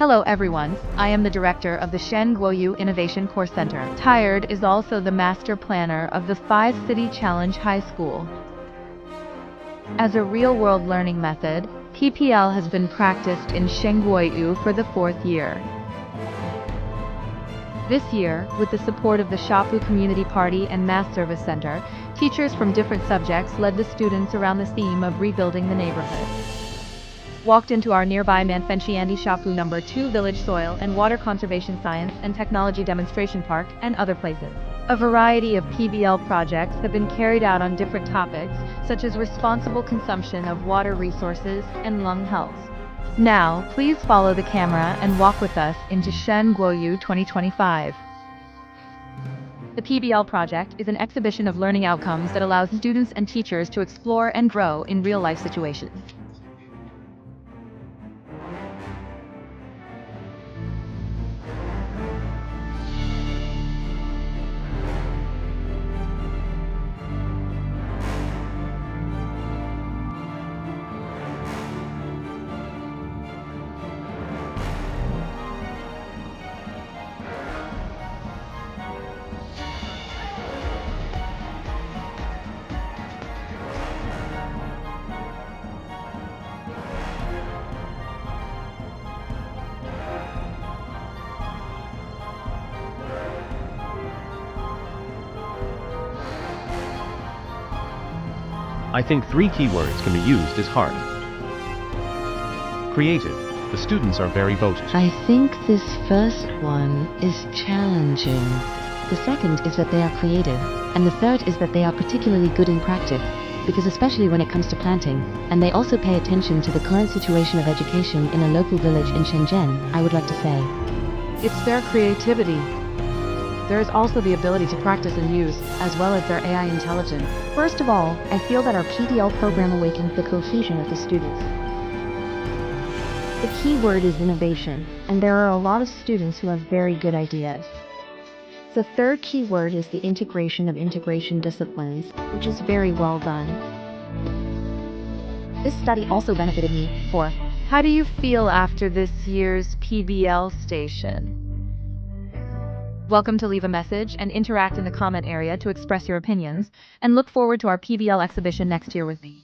Hello everyone, I am the director of the Shen Guoyu Innovation Core Center. Tired is also the master planner of the 5-City Challenge High School. As a real-world learning method, PBL has been practiced in Shen Guoyu for the 4th year. This year, with the support of the Shahu Community Party and Mass Service Center, teachers from different subjects led the students around the theme of rebuilding the neighborhood. Walked into our nearby Manfanchi Andy Shapoo No. 2 Village Soil and Water Conservation Science and Technology Demonstration Park and other places. A variety of PBL projects have been carried out on different topics, such as responsible consumption of water resources and lung health. Now, please follow the camera and walk with us into Shen Guoyu 2025. The PBL project is an exhibition of learning outcomes that allows students and teachers to explore and grow in real-life situations. I think 3 keywords can be used as heart. Creative. The students are very voted. I think this first one is challenging. The second is that they are creative. And the third is that they are particularly good in practice, because especially when it comes to planting, and they also pay attention to the current situation of education in a local village in Shenzhen, I would like to say. It's their creativity. There is also the ability to practice and use, as well as their AI intelligence. First of all, I feel that our PBL program awakens the cohesion of the students. The key word is innovation, and there are a lot of students who have very good ideas. The third key word is the integration of integration disciplines, which is very well done. This study also benefited me for. How do you feel after this year's PBL station? Welcome to leave a message and interact in the comment area to express your opinions, and look forward to our PBL exhibition next year with me.